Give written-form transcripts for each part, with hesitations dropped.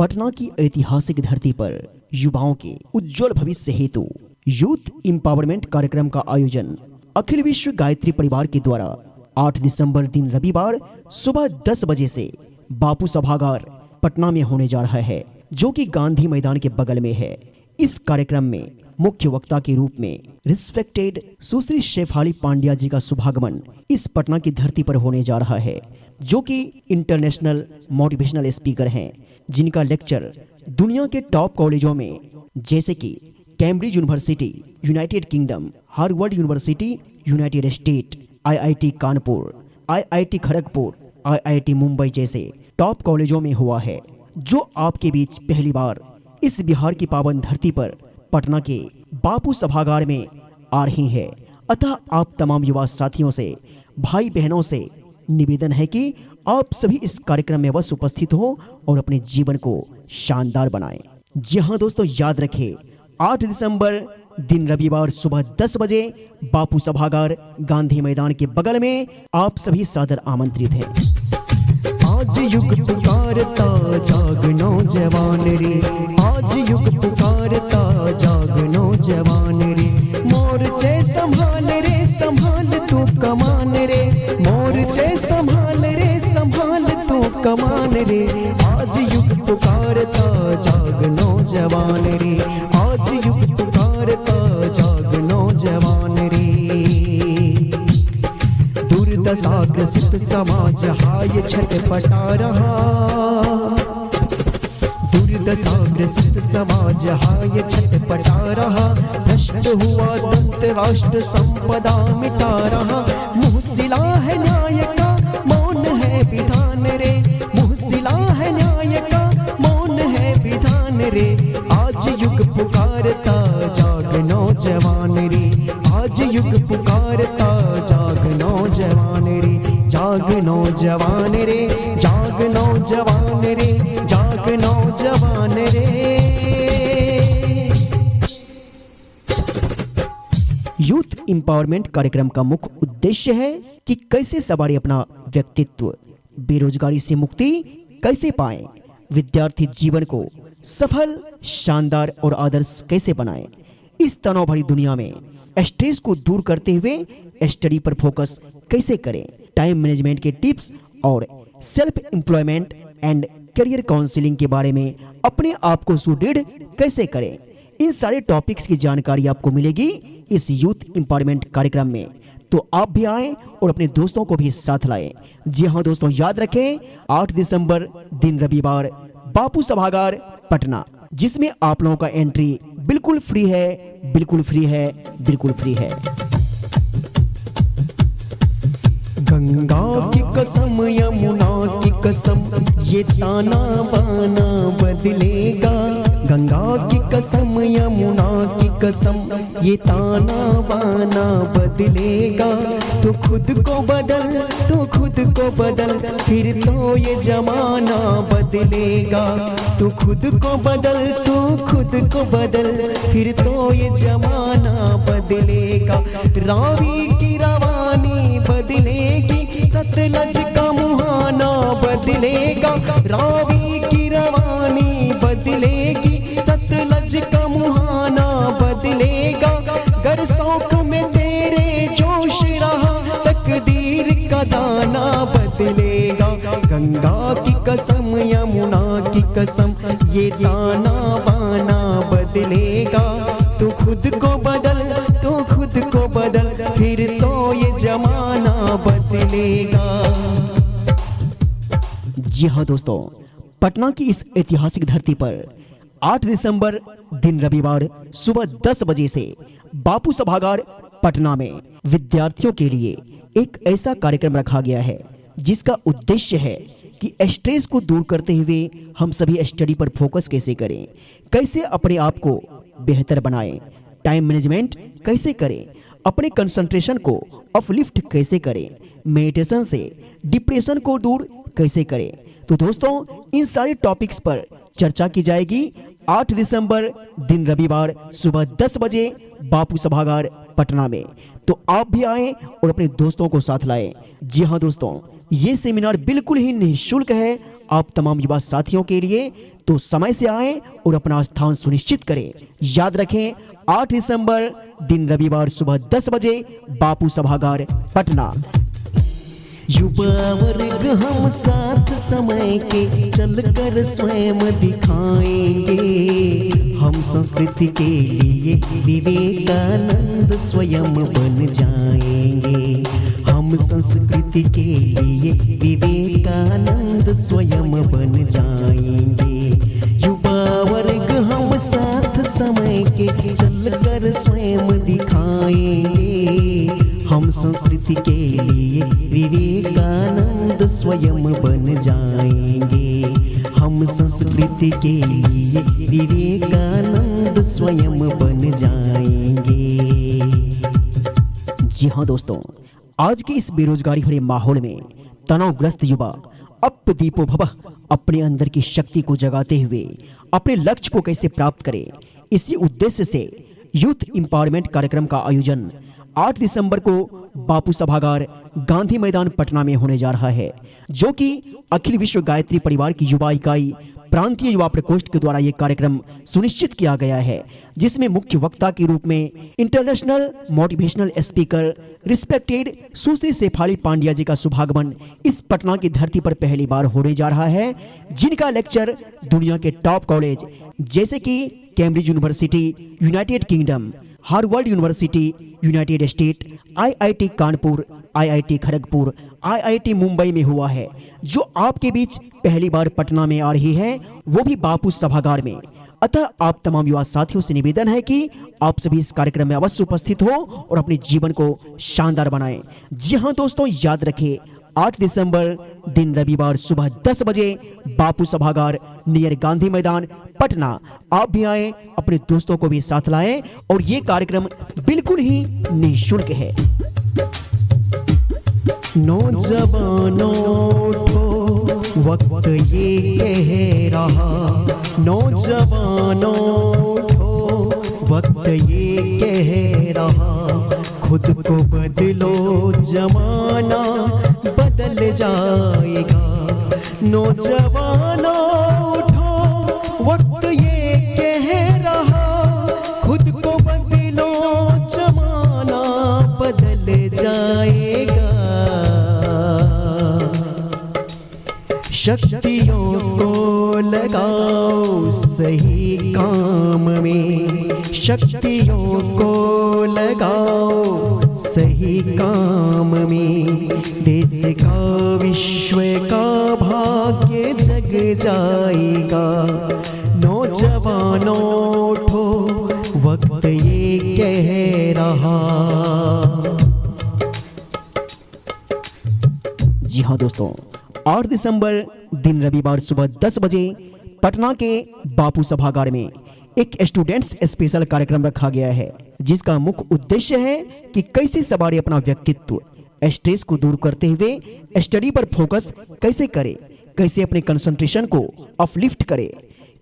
पटना की ऐतिहासिक धरती पर युवाओं के उज्जवल भविष्य हेतु यूथ एम्पावरमेंट कार्यक्रम का आयोजन अखिल विश्व गायत्री परिवार के द्वारा 8 दिसंबर दिन रविवार सुबह 10 बजे से बापू सभागार पटना में होने जा रहा है, जो कि गांधी मैदान के बगल में है। इस कार्यक्रम में मुख्य वक्ता के रूप में रिस्पेक्टेड सुश्री शेफाली पांड्या जी का शुभागमन इस पटना की धरती पर होने जा रहा है, जो कि इंटरनेशनल मोटिवेशनल स्पीकर हैं, जिनका लेक्चर दुनिया के टॉप कॉलेजों में जैसे कि Cambridge university United kingdom, Harvard university United state, IIT Kanpur, IIT Kharagpur, IIT Mumbai जैसे टॉप कॉलेजों में हुआ है, जो आपके बीच पहली बार इस बिहार की पावन धरती पर पटना के बापू सभागार में आ रही है। अतः आप तमाम युवा साथियों से, भाई बहनों से निवेदन है कि आप सभी इस कार्यक्रम में अवश्य उपस्थित हो और अपने जीवन को शानदार बनाएं। जी हाँ दोस्तों, याद रखें 8 दिसंबर दिन रविवार सुबह 10 बजे बापू सभागार गांधी मैदान के बगल में आप सभी सादर आमंत्रित हैं। आज युग पुकारता जाग नौजवान रे, आज युग पुकारता जाग नौजवान रे, मोर्चे संभाल रे संभाल तू कमान रे, मोर्चे संभाल रे संभाल तू कमान रे, आज युग पुकारता जाग नौजवान रे, आज युग पुकारता जाग नौजवान रे। दुर्दशाग्रसित समाज हाय छटपटा रहा, दुर्दशाग्रसित समाज हाय छटपटा रहा, भ्रष्ट हुआ दंत राष्ट्र संपदा मिटा रहा, मुँह सिला है न्याय का मौन है विधान रे, मुँह सिला है न्याय का मौन है विधान रे, आज युग पुकारता जाग नौजवान रे, आज युग पुकारता जाग नौजवान रे, जाग नौजवान रे, जाग नौजवान रे, जाग नौजवान रे। यूथ एम्पावरमेंट कार्यक्रम का मुख्य उद्देश्य है कि कैसे सवारी अपना व्यक्तित्व, बेरोजगारी से मुक्ति कैसे पाएं, विद्यार्थी जीवन को सफल, शानदार और आदर्श कैसे बनाएं, इस तनाव भरी दुनिया में स्ट्रेस को दूर करते हुए स्टडी पर फोकस कैसे करें, टाइम मैनेजमेंट के टिप्स और self employment and career counselling के बारे में अपने आप को सुदृढ़ कैसे करें, इन सारे टॉपिक्स की जानकारी आपको मिलेगी इस यूथ एम्पावरमेंट कार्यक्रम में। तो आप भी आएं और अपने दोस्तों को भी साथ लाएं। जी हाँ दोस्तों, याद रखें 8 दिसंबर दिन रविवार बापू सभागार पटना, जिसमें आप लोगों का एंट्री बिल्कुल फ्री है, बिल्कुल फ्री है, बिल्कुल फ्री है। गंगा की कसम यमुना की कसम ये ताना बाना बदलेगा, गंगा की कसम यमुना की कसम ये ताना बाना बदलेगा, तो खुद को बदल, तो खुद को बदल, फिर तो ये जमाना बदलेगा, तो खुद को बदल, तो खुद को बदल, फिर तो ये जमाना बदलेगा, रावी की रवानी बदलेगी, सतलज का मुहाना बदलेगा, रावी की रवानी बदलेगी, सतलज का मुहाना बदलेगा, गर शौक में तेरे जोश रहा, तकदीर का दाना बदलेगा, गंगा की कसम यमुना की कसम ये ताना बाना बदलेगा, तो खुद को बदल, तो खुद को बदल, फिर तो ये जमाना बदलेगा। जी हाँ दोस्तों, पटना की इस ऐतिहासिक धरती पर 8 दिसंबर दिन रविवार सुबह 10 बजे से बापू सभागार पटना में विद्यार्थियों के लिए एक ऐसा कार्यक्रम रखा गया है, जिसका उद्देश्य है कि स्ट्रेस को दूर करते हुए हम सभी स्टडी पर फोकस कैसे करें, कैसे अपने आप को बेहतर बनाएं, टाइम मैनेजमेंट कैसे करें, अपने कंसंट्रेशन को अपलिफ्ट कैसे करें, मेडिटेशन से डिप्रेशन को दूर कैसे करें। तो दोस्तों, इन सारे टॉपिक्स पर चर्चा की जाएगी 8 दिसंबर दिन रविवार सुबह 10 बजे बापू सभागार पटना में। तो आप भी आएं और अपने दोस्तों को साथ लाएं। जी हाँ दोस्तों, ये सेमिनार बिल्कुल ही निःशुल्क है आप तमाम युवा साथियों के लिए। तो समय से आएं और अपना स्थान सुनिश्चित करें। याद रखें 8 दिसंबर दिन रविवार सुबह 10 बजे बापू सभागार पटना। युवा वर्ग हम साथ समय के चलकर स्वयं दिखाएंगे। हम संस्कृति के लिए विवेकानंद स्वयं बन जाएंगे। हम संस्कृति के लिए विवेकानंद स्वयं बन जाएंगे। युवा वर्ग हम साथ समय के चलकर स्वयं दिखाएंगे। हम संस्कृति के लिए विवेकानंद स्वयं बन जाएंगे। हम संस्कृति के लिए विवेकानंद स्वयं बन जाएंगे। जी हाँ दोस्तों, आज के इस बेरोजगारी भरे माहौल में तनावग्रस्त युवा अप दीपो भवः अपने अंदर की शक्ति को जगाते हुए अपने लक्ष्य को कैसे प्राप्त करें, इसी उद्देश्य से यूथ एम्पावरमेंट कार्यक्रम का आयोजन 8 दिसंबर को बापू सभागार गांधी मैदान पटना में होने जा रहा है, जो कि अखिल विश्व गायत्री परिवार की युवा इकाई प्रांतीय युवा प्रकोष्ठ के द्वारा ये कार्यक्रम सुनिश्चित किया गया है, जिसमें मुख्य वक्ता के रूप में इंटरनेशनल मोटिवेशनल स्पीकर रिस्पेक्टेड सुश्री शेफाली पांड्या जी का शुभागमन इस पटना की धरती पर पहली बार होने जा रहा है, जिनका लेक्चर दुनिया के टॉप कॉलेज जैसे कि Cambridge university United kingdom, Harvard university United state, IIT Kanpur, IIT Kharagpur, IIT Mumbai में हुआ है, जो आपके बीच पहली बार पटना में आ रही है, वो भी बापू सभागार में। अतः आप तमाम युवा साथियों से निवेदन है कि आप सभी इस कार्यक्रम में अवश्य उपस्थित हो और अपने जीवन को शानदार बनाएं। जी हाँ दोस्तों, याद रखें 8 दिसंबर दिन रविवार सुबह 10 बजे बापू सभागार नियर गांधी मैदान पटना। आप भी आए, अपने दोस्तों को भी साथ लाएं और ये कार्यक्रम बिल्कुल ही निःशुल्क है। नौजवानों उठो, वक्त ये कह रहा। नौजवानों उठो, वक्त ये कह रहा। खुद को बदलो, जमाना बदल जाएगा। नौजवानों उठो, वक्त ये कह रहा। खुद को बदलो, जमाना बदल जाएगा। शक्तियों को लगाओ सही काम में। शक्तियों को लगाओ सही काम में। देश का, विश्व का भाग्य जग जाएगा। नौजवानों उठो, वक्त ये कह रहा। जी हाँ दोस्तों, 8 दिसंबर दिन रविवार सुबह 10 बजे पटना के बापू सभागार में एक स्टूडेंट्स स्पेशल कार्यक्रम रखा गया है, जिसका मुख्य उद्देश्य है कि कैसे सवारी अपना व्यक्तित्व स्ट्रेस को दूर करते हुए स्टडी पर फोकस कैसे करे, कैसे अपने कंसंट्रेशन को अपलिफ्ट करे,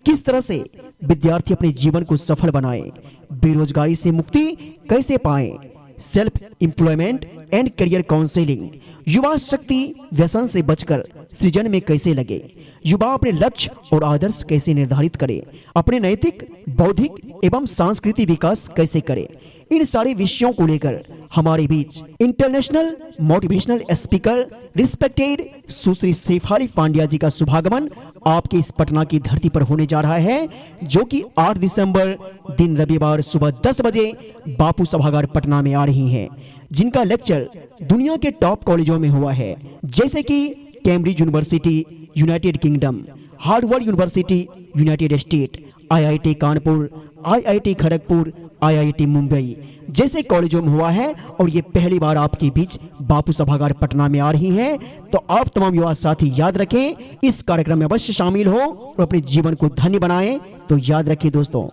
किस तरह से विद्यार्थी अपने जीवन को सफल बनाए, बेरोजगारी से मुक्ति कैसे पाए, self employment and career counselling, युवा शक्ति व्यसन से बचकर सृजन में कैसे लगे, युवा अपने लक्ष्य और आदर्श कैसे निर्धारित करे, अपने नैतिक, बौद्धिक एवं सांस्कृतिक विकास कैसे करे। इन सारे विषयों को लेकर हमारे बीच इंटरनेशनल मोटिवेशनल स्पीकर रिस्पेक्टेड सुश्री शेफाली पांड्या जी का शुभागमन आपके इस पटना की धरती पर होने जा रहा है, जो कि 8 दिसंबर दिन रविवार सुबह 10 बजे बापू सभागार पटना में आ रही हैं, जिनका लेक्चर दुनिया के टॉप कॉलेजों में हुआ है, जैसे कि Cambridge university United kingdom, Harvard university United state, IIT Kanpur, IIT Kharagpur, IIT Mumbai जैसे कॉलेजों में हुआ है। और ये पहली बार आपके बीच बापू सभागार पटना में आ रही हैं। तो आप तमाम युवा साथी याद रखें, इस कार्यक्रम में अवश्य शामिल हो और अपने जीवन को धन्य बनाएं। तो याद रखिए दोस्तों,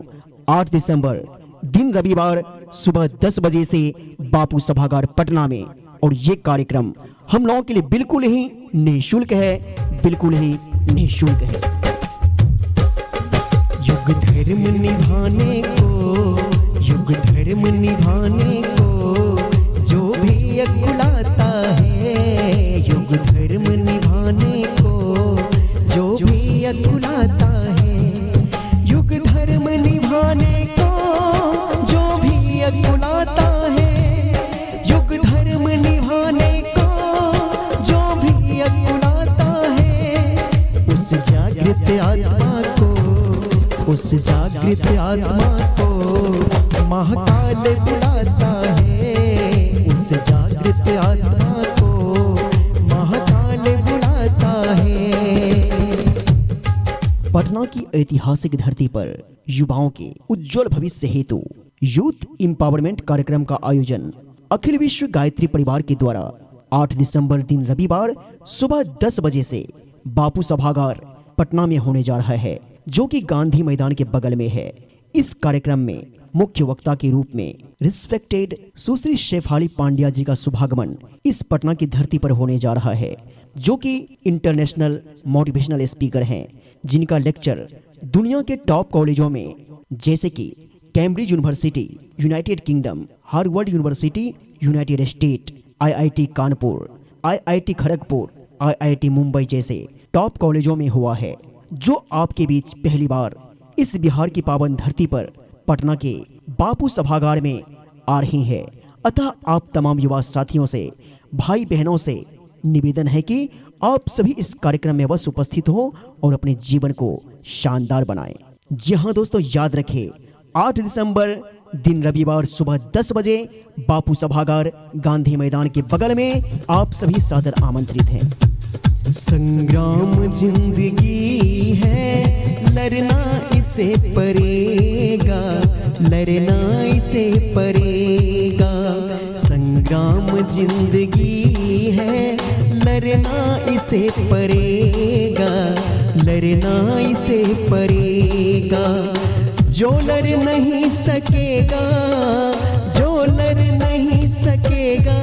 8 दिसंबर दिन रविवार सुबह 10 बजे से बापू सभागार पटना में, और ये कार्यक्रम हम लोगों के लिए बिल्कुल ही निःशुल्क है, बिल्कुल ही निःशुल्क है। युग धर्म निभाने को, युग धर्म निभाने को जो भी अकुलाता है, युग धर्म निभाने को जो भी अकुलाता है, युग धर्म निभाने को जो भी अकुलाता है, युग धर्म निभाने को जो भी अकुलाता है, उस जागृत आत्मा को, उस जागृत आत्मा को महाकाल बुलाता है, उस जागृत आत्मा को महाकाल बुलाता है। पटना की ऐतिहासिक धरती पर युवाओं के उज्जवल भविष्य हेतु यूथ एम्पावरमेंट कार्यक्रम का आयोजन अखिल विश्व गायत्री परिवार के द्वारा 8 दिसंबर दिन रविवार सुबह 10 बजे से बापू सभागार पटना में होने जा रहा है, जो कि गांधी मैदान के बगल में है। इस कार्यक्रम में मुख्य वक्ता के रूप में रिस्पेक्टेड सुश्री शेफाली पांड्या जी का शुभागमन इस पटना की धरती पर होने जा रहा है, जो कि इंटरनेशनल मोटिवेशनल स्पीकर हैं, जिनका लेक्चर दुनिया के टॉप कॉलेजों में जैसे कि Cambridge university United kingdom, Harvard university United state, IIT Kanpur, IIT Kharagpur, IIT Mumbai जैसे टॉप कॉलेजों में हुआ है, जो आपके बीच पहली बार इस बिहार की पावन धरती पर पटना के बापू सभागार में आ रही है। अतः आप तमाम युवा साथियों से, भाई बहनों से निवेदन है कि आप सभी इस कार्यक्रम में अवश्य उपस्थित हो और अपने जीवन को शानदार बनाएं। जी हाँ दोस्तों, याद रखें 8 दिसंबर दिन रविवार सुबह 10 बजे बापू सभागार गांधी मैदान के बगल में आप सभी सादर आमंत्रित हैं। संग्राम जिंदगी है, लड़ना इसे पड़ेगा, लड़ना इसे पड़ेगा। संग्राम जिंदगी है, लड़ना इसे पड़ेगा, लड़ना इसे पड़ेगा। जो लड़ नहीं सकेगा, जो लड़ नहीं सकेगा,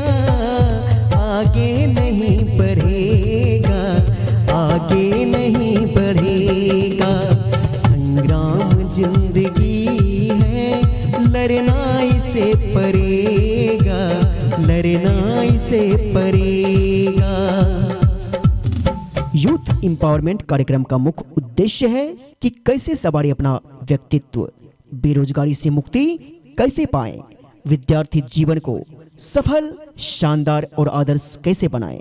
आगे नहीं बढ़ेगा, आगे नहीं बढ़ेगा। संग्राम जिंदगी है, लड़ना इसे पड़ेगा, लड़ना इसे पड़ेगा। यूथ एम्पावरमेंट कार्यक्रम का मुख्य उद्देश्य है कि कैसे सवारी अपना व्यक्तित्व, बेरोजगारी से मुक्ति कैसे पाएं, विद्यार्थी जीवन को सफल, शानदार और आदर्श कैसे बनाएं।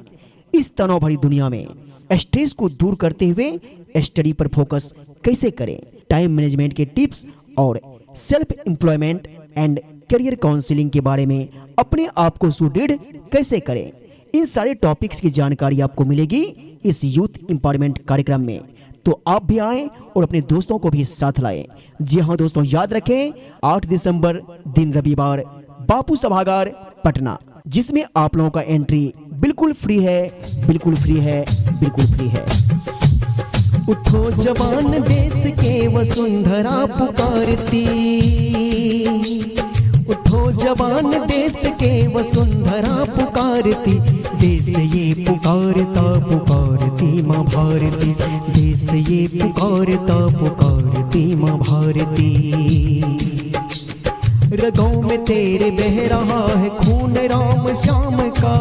इस तनाव भरी दुनिया में स्ट्रेस को दूर करते हुए स्टडी पर फोकस कैसे करें, टाइम मैनेजमेंट के टिप्स और self employment and career counselling के बारे में अपने आप को सुदृढ़ कैसे करें, इन सारे टॉपिक्स की जानकारी आपको मिलेगी इस यूथ एम्पावरमेंट कार्यक्रम में। तो आप भी आएं और अपने दोस्तों को भी साथ लाएं। जी हाँ दोस्तों, याद रखें 8 दिसंबर दिन रविवार बापू सभागार पटना, जिसमें आप लोगों का एंट्री बिल्कुल फ्री है, बिल्कुल फ्री है, बिल्कुल फ्री है। उठो जवान देश के वसुंधरा पुकारती, उठो जवान देश के वसुंधरा पुकारती। देश ये पुकारता पुकारती माँ भारती, देश ये पुकारता पुकारती माँ भारती। रगों में तेरे बह रहा है खून राम श्याम का,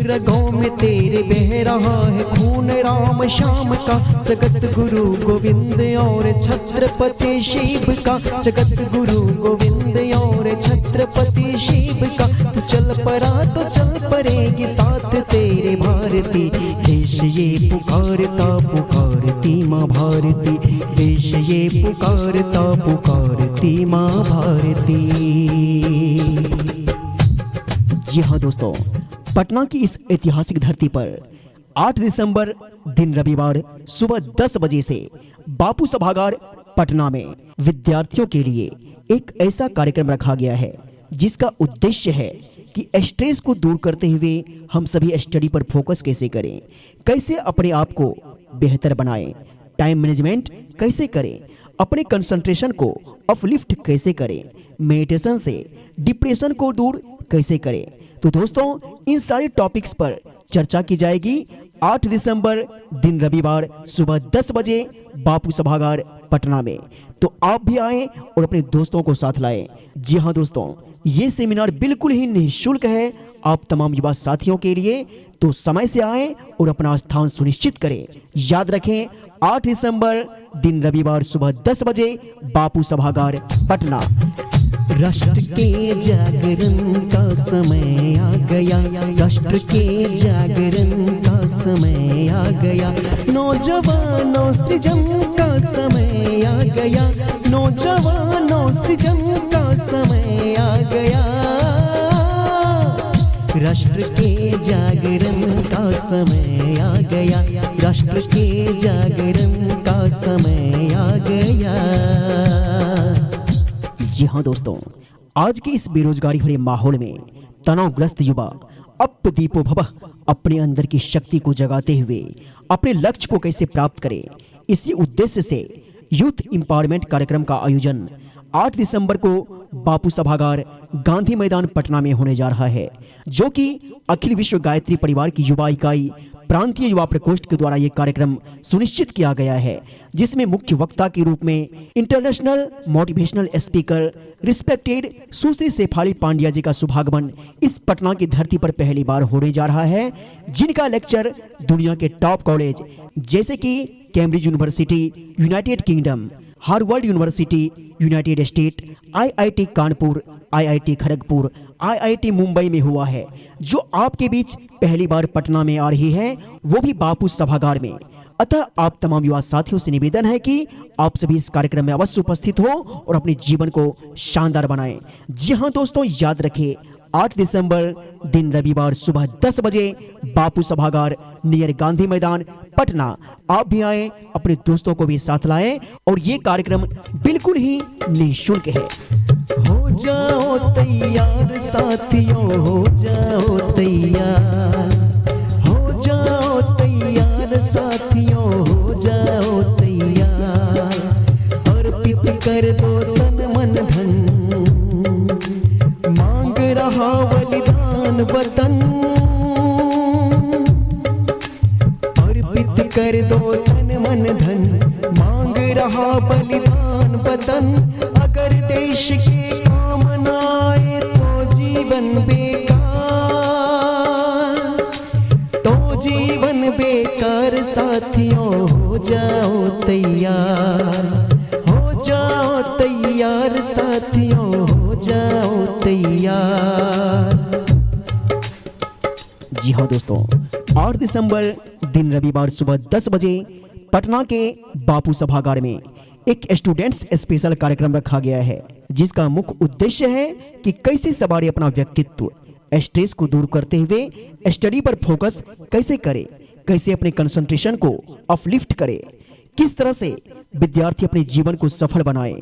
रगों में तेरे बह रहा है खून राम श्याम का। जगत गुरु गोविंद और छत्रपति शिव का, जगत गुरु गोविंद और छत्रपति शिव का। तू चल पड़ा तो चल पड़ेगी साथ तेरे भारती। देश ये पुकारता पुकारती माँ भारती, देश ये पुकारता पुकारती माँ भारती। जी हाँ दोस्तों, पटना की इस ऐतिहासिक धरती पर 8 दिसंबर दिन रविवार सुबह 10 बजे से बापू सभागार पटना में विद्यार्थियों के लिए एक ऐसा कार्यक्रम रखा गया है जिसका उद्देश्य है कि स्ट्रेस को दूर करते हुए हम सभी स्टडी पर फोकस कैसे करें, कैसे अपने आप को बेहतर बनाएं, टाइम मैनेजमेंट कैसे करें, अपने कंसंट्रेशन को अपलिफ्ट कैसे करें, मेडिटेशन से डिप्रेशन को दूर कैसे करें। तो दोस्तों, इन सारे टॉपिक्स पर चर्चा की जाएगी 8 दिसंबर दिन रविवार सुबह 10 बजे बापू सभागार पटना में। तो आप भी आएं और अपने दोस्तों को साथ लाएं। जी हाँ दोस्तों, ये सेमिनार बिल्कुल ही निःशुल्क है आप तमाम युवा साथियों के लिए। तो समय से आएं और अपना स्थान सुनिश्चित करें। याद रखें 8 दिसंबर दिन रविवार सुबह 10 बजे बापू सभागार पटना। राष्ट्र के जागरण का समय आ गया, राष्ट्र के जागरण का समय आ गया, नौजवानों सृजन का समय आ गया, नौजवानों सृजन का समय आ गया। राष्ट्र के जागरण का समय आ गया, राष्ट्र के जागरण का समय आ गया। जी हाँ दोस्तों, आज के इस बेरोजगारी भरे माहौल में तनावग्रस्त युवा अप दीपो भवः अपने अंदर की शक्ति को जगाते हुए अपने लक्ष्य को कैसे प्राप्त करें, इसी उद्देश्य से यूथ एम्पावरमेंट कार्यक्रम का आयोजन 8 दिसंबर को बापू सभागार गांधी मैदान पटना में होने जा रहा है, जो कि अखिल विश्व गायत्री परिवार की युवा इकाई प्रांतीय युवा प्रकोष्ठ के द्वारा ये कार्यक्रम सुनिश्चित किया गया है, जिसमें मुख्य वक्ता के रूप में इंटरनेशनल मोटिवेशनल स्पीकर रिस्पेक्टेड सुश्री शेफाली पांड्या जी का शुभागमन इस पटना की धरती पर पहली बार होने जा रहा है, जिनका लेक्चर दुनिया के टॉप कॉलेज जैसे कि Cambridge university United kingdom, Harvard university United state, IIT Kanpur, IIT Kharagpur, IIT Mumbai में हुआ है, जो आपके बीच पहली बार पटना में आ रही है, वो भी बापू सभागार में। अतः आप तमाम युवा साथियों से निवेदन है कि आप सभी इस कार्यक्रम में अवश्य उपस्थित हो और अपने जीवन को शानदार बनाएं। जी हाँ दोस्तों, याद रखें 8 दिसंबर दिन रविवार सुबह 10 बजे बापू सभागार नियर गांधी मैदान पटना। आप भी आए, अपने दोस्तों को भी साथ लाएं और ये कार्यक्रम बिल्कुल ही निःशुल्क है। हो जाओ तैयार साथियों, हो जाओ तैयार, हो जाओ तैयार साथियों, हो जाओ तैयार, अर्पित कर दो तन मन धन, मांग रहा बलिदान वतन, अर्पित कर दो तन मन धन, मांग रहा बलिदान वतन। अगर देश के काम न आए तो जीवन बेकार, तो जीवन बेकार साथियों, हो जाओ तैयार, हो जाओ तैयार साथियों, हो जाओ तैयार। जी हाँ दोस्तों, 8 दिसंबर दिन रविवार सुबह 10 बजे पटना के बापू सभागार में एक स्टूडेंट्स स्पेशल कार्यक्रम रखा गया है, जिसका मुख्य उद्देश्य है कि कैसे सवारी अपना व्यक्तित्व स्ट्रेस को दूर करते हुए स्टडी पर फोकस कैसे करें, कैसे अपने कंसंट्रेशन को अपलिफ्ट करें, किस तरह से विद्यार्थी अपने जीवन को सफल बनाएं,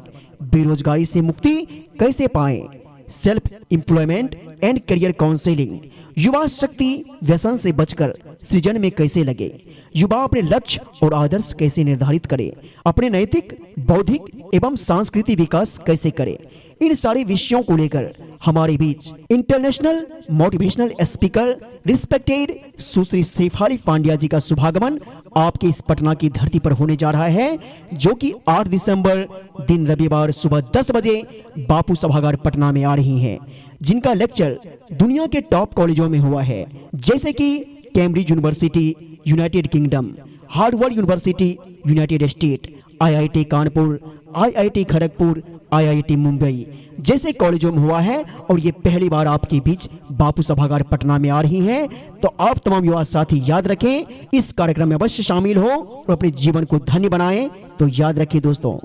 बेरोजगारी से मुक्ति कैसे पाएं, self employment and career counselling, युवा शक्ति व्यसन से बचकर सृजन में कैसे लगे, युवा अपने लक्ष्य और आदर्श कैसे निर्धारित करे, अपने नैतिक, बौद्धिक एवं सांस्कृतिक विकास कैसे करे। इन सारे विषयों को लेकर हमारे बीच इंटरनेशनल मोटिवेशनल स्पीकर रिस्पेक्टेड सुश्री शेफाली पांड्या जी का शुभागमन आपके इस पटना की धरती पर होने जा रहा है, जो कि 8 दिसंबर दिन रविवार सुबह 10 बजे बापू सभागार पटना में आ रही हैं, जिनका लेक्चर दुनिया के टॉप कॉलेजों में हुआ है, जैसे कि Cambridge university United kingdom, Harvard university United state, IIT Kanpur, IIT Kharagpur, IIT Mumbai जैसे कॉलेजों में हुआ है, और ये पहली बार आपके बीच बापू सभागार पटना में आ रही हैं। तो आप तमाम युवा साथी याद रखें, इस कार्यक्रम में अवश्य शामिल हो और अपने जीवन को धन्य बनाएं। तो याद रखें दोस्तों,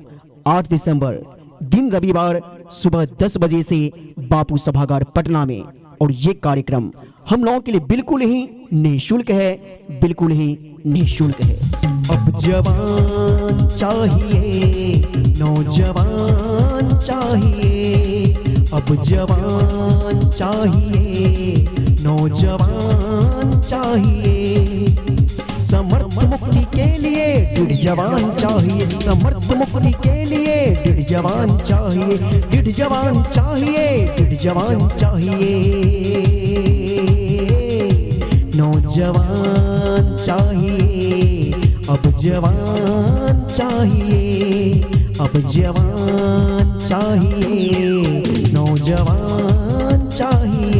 8 दिसंबर दिन रविवार सुबह 10 बजे से बापू सभागार पटना में, और ये कार्यक्रम हम लोगों के लिए बिल्कुल ही निःशुल्क है, बिल्कुल ही निःशुल्क है। अब जवान चाहिए, नौजवान चाहिए, अब जवान चाहिए, नौजवान चाहिए, समर्थ मुक्ति के लिए दृढ़ जवान चाहिए, समर्थ मुक्ति के लिए दृढ़ जवान चाहिए, दृढ़ जवान चाहिए, दृढ़ जवान चाहिए, नौजवान चाहिए, अब जवान चाहिए, अब जवान चाहिए, नौजवान चाहिए।